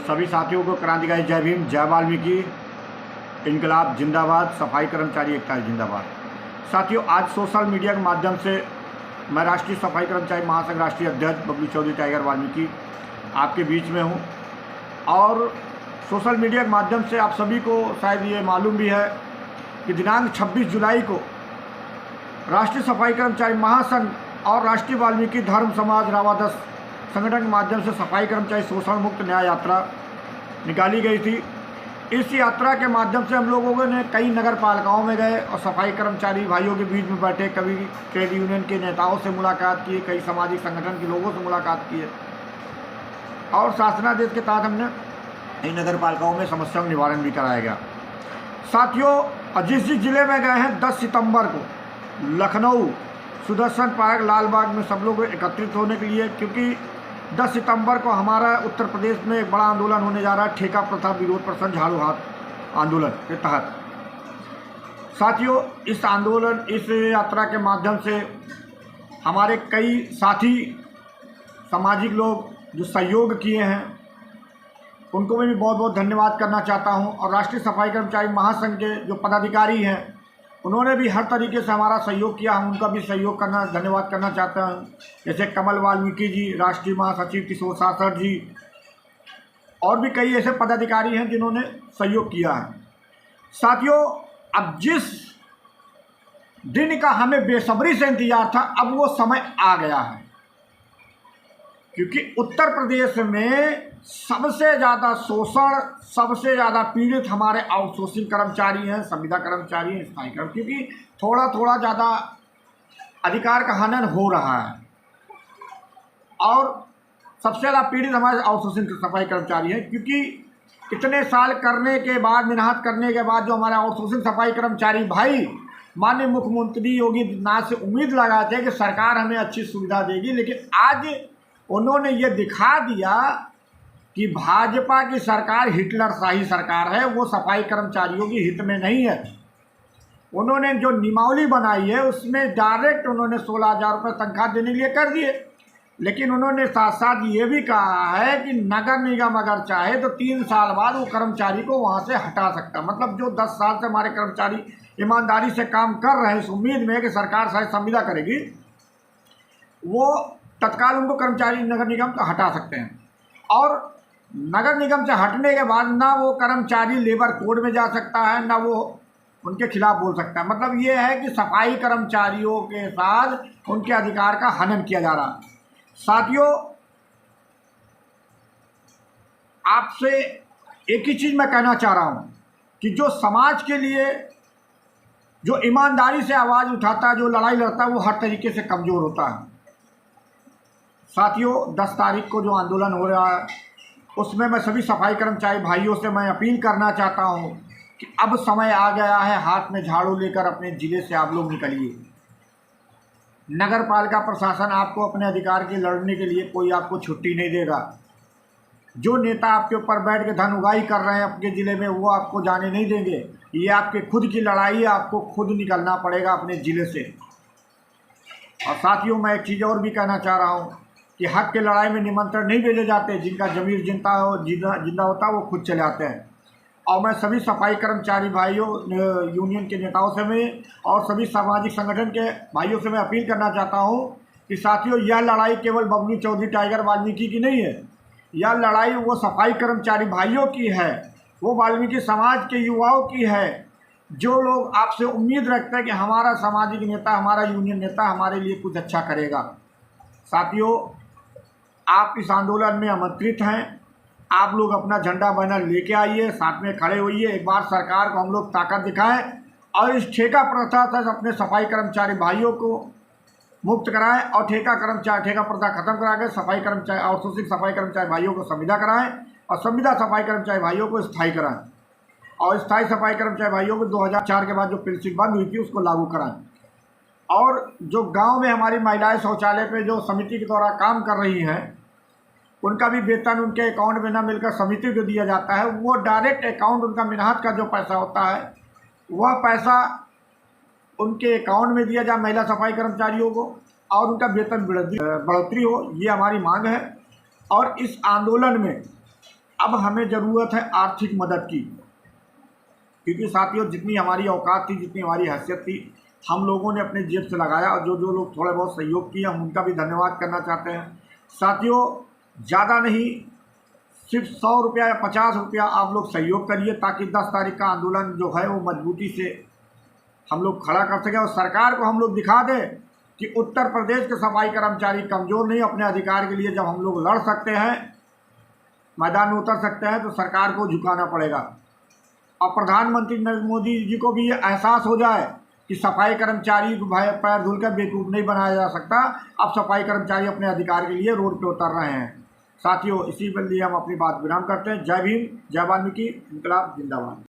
सभी साथियों को क्रांतिकारी जय भीम, जय वाल्मीकि, इनकलाब जिंदाबाद, सफाई कर्मचारी एकता जिंदाबाद। साथियों, आज सोशल मीडिया के माध्यम से मैं राष्ट्रीय सफाई कर्मचारी महासंघ राष्ट्रीय अध्यक्ष बबलू चौधरी टाइगर वाल्मीकि आपके बीच में हूं। और सोशल मीडिया के माध्यम से आप सभी को शायद ये मालूम भी है कि दिनांक 26 जुलाई को राष्ट्रीय सफाई कर्मचारी महासंघ और राष्ट्रीय वाल्मीकि धर्म समाज रावादस संगठन के माध्यम से सफाई कर्मचारी शोषण मुक्त न्याय यात्रा निकाली गई थी। इस यात्रा के माध्यम से हम लोगों ने कई नगर पालिकाओं में गए और सफाई कर्मचारी भाइयों के बीच में बैठे, कभी ट्रेड यूनियन के नेताओं से मुलाकात की, कई सामाजिक संगठन के लोगों से मुलाकात की और शासनादेश के तहत हमने इन नगर पालिकाओं में समस्याओं का निवारण भी कराया गया। साथियों, जिस जिले में गए हैं 10 सितंबर को लखनऊ सुदर्शन पार्क लालबाग में सब लोग एकत्रित होने के लिए, क्योंकि 10 सितंबर को हमारा उत्तर प्रदेश में एक बड़ा आंदोलन होने जा रहा है, ठेका प्रथा विरोध प्रदर्शन झाड़ू हाथ आंदोलन के तहत। साथियों, इस आंदोलन, इस यात्रा के माध्यम से हमारे कई साथी सामाजिक लोग जो सहयोग किए हैं उनको मैं भी बहुत बहुत धन्यवाद करना चाहता हूं। और राष्ट्रीय सफाई कर्मचारी महासंघ के जो पदाधिकारी हैं उन्होंने भी हर तरीके से हमारा सहयोग किया, हम उनका भी सहयोग करना धन्यवाद करना चाहता हूँ। जैसे कमल वाल्मीकि जी, राष्ट्रीय महासचिव किशोर सासर जी और भी कई ऐसे पदाधिकारी हैं जिन्होंने सहयोग किया है। साथियों, अब जिस दिन का हमें बेसब्री से इंतजार था, अब वो समय आ गया है, क्योंकि उत्तर प्रदेश में सबसे ज़्यादा शोषण, सबसे ज़्यादा पीड़ित हमारे आउटसोर्सिंग कर्मचारी हैं, संविदा कर्मचारी हैं, स्थायी कर्मचारी, क्योंकि थोड़ा थोड़ा ज़्यादा अधिकार का हनन हो रहा है। और सबसे ज़्यादा पीड़ित हमारे आउटसोर्सिंग सफाई कर्मचारी हैं, क्योंकि इतने साल करने के बाद, मेहनत करने के बाद जो हमारे आउटसोर्सिंग सफाई कर्मचारी भाई माननीय मुख्यमंत्री योगी आदित्यनाथ से उम्मीद लगाते हैं कि सरकार हमें अच्छी सुविधा देगी, लेकिन आज उन्होंने ये दिखा दिया कि भाजपा की सरकार हिटलरशाही सरकार है, वो सफाई कर्मचारियों की हित में नहीं है। उन्होंने जो नियमावली बनाई है उसमें डायरेक्ट उन्होंने 16,000 रुपये तनख्वाह देने के लिए कर दिए, लेकिन उन्होंने साथ साथ ये भी कहा है कि नगर निगम अगर चाहे तो 3 साल बाद वो कर्मचारी को वहाँ से हटा सकता। मतलब जो 10 साल से हमारे कर्मचारी ईमानदारी से काम कर रहे हैं, इस उम्मीद में कि सरकार शायद संविदा करेगी, वो तत्काल उनको कर्मचारी नगर निगम से हटा सकते हैं। और नगर निगम से हटने के बाद ना वो कर्मचारी लेबर कोड में जा सकता है, ना वो उनके खिलाफ बोल सकता है। मतलब ये है कि सफाई कर्मचारियों के साथ उनके अधिकार का हनन किया जा रहा है। साथियों, आपसे एक ही चीज़ मैं कहना चाह रहा हूँ कि जो समाज के लिए जो ईमानदारी से आवाज़ उठाता है, जो लड़ाई लड़ता है, वो हर तरीके से कमज़ोर होता है। साथियों, 10 तारीख को जो आंदोलन हो रहा है उसमें मैं सभी सफाई कर्मचारी भाइयों से मैं अपील करना चाहता हूं कि अब समय आ गया है, हाथ में झाड़ू लेकर अपने ज़िले से आप लोग निकलिए। नगर पालिका प्रशासन आपको अपने अधिकार के लड़ने के लिए कोई आपको छुट्टी नहीं देगा। जो नेता आपके ऊपर बैठ के धन उगाही कर रहे हैं अपने ज़िले में, वो आपको जाने नहीं देंगे। ये आपके खुद की लड़ाई है, आपको खुद निकलना पड़ेगा अपने ज़िले से। और साथियों, मैं एक चीज़ और भी कहना चाह रहा हूँ कि हक के लड़ाई में निमंत्रण नहीं भेजे जाते, जिनका ज़मीर जिंदा होता है वो खुद चले आते हैं। और मैं सभी सफाई कर्मचारी भाइयों, यूनियन के नेताओं से मैं और सभी सामाजिक संगठन के भाइयों से मैं अपील करना चाहता हूं कि साथियों, यह लड़ाई केवल बबलू चौधरी टाइगर वाल्मीकि की नहीं है, यह लड़ाई वो सफाई कर्मचारी भाइयों की है, वो वाल्मीकि समाज के युवाओं की है, जो लोग आपसे उम्मीद रखते हैं कि हमारा सामाजिक नेता, हमारा यूनियन नेता हमारे लिए कुछ अच्छा करेगा। साथियों, आप इस आंदोलन में आमंत्रित हैं। आप लोग अपना झंडा बैनर लेके आइए, साथ में खड़े होइए, एक बार सरकार को हम लोग ताकत दिखाएं और इस ठेका प्रथा से अपने सफाई कर्मचारी भाइयों को मुक्त कराएं और ठेका प्रथा खत्म करा के सफाई कर्मचारी, आउटसोर्सिंग सफाई कर्मचारी भाइयों को संविदा कराएं और संविदा सफाई कर्मचारी भाइयों को स्थायी कराएं और स्थायी सफाई कर्मचारी भाइयों को 2004 के बाद जो पेंशन बंद हुई थी उसको लागू कराएं। और जो गांव में हमारी महिलाएं शौचालय पे जो समिति के द्वारा काम कर रही हैं, उनका भी वेतन उनके अकाउंट में ना मिलकर समिति को दिया जाता है, वो डायरेक्ट अकाउंट, उनका मेहनत का जो पैसा होता है वह पैसा उनके अकाउंट में दिया जाए महिला सफाई कर्मचारियों को और उनका वेतन बढ़ोतरी हो, ये हमारी मांग है। और इस आंदोलन में अब हमें ज़रूरत है आर्थिक मदद की, क्योंकि साथियों जितनी हमारी औकात थी, जितनी हमारी हैसियत थी, हम लोगों ने अपने जेब से लगाया, और जो जो लोग थोड़े बहुत सहयोग किए हम उनका भी धन्यवाद करना चाहते हैं। साथियों ज़्यादा नहीं, सिर्फ 100 रुपया या 50 रुपया आप लोग सहयोग करिए, ताकि 10 तारीख का आंदोलन जो है वो मजबूती से हम लोग खड़ा कर सकें, और सरकार को हम लोग दिखा दें कि उत्तर प्रदेश के सफाई कर्मचारी कमज़ोर नहीं, अपने अधिकार के लिए जब हम लोग लड़ सकते हैं, मैदान में उतर सकते हैं, तो सरकार को झुकाना पड़ेगा। और प्रधानमंत्री नरेंद्र मोदी जी को भी ये एहसास हो जाए कि सफाई कर्मचारी को भाई पैर धुलकर बेवकूफ़ नहीं बनाया जा सकता। अब सफाई कर्मचारी अपने अधिकार के लिए रोड पे उतर रहे हैं। साथियों इसी पर लिए हम अपनी बात विराम करते हैं। जय भीम, जय वाल्मीकि, इनकलाब जिंदाबाद।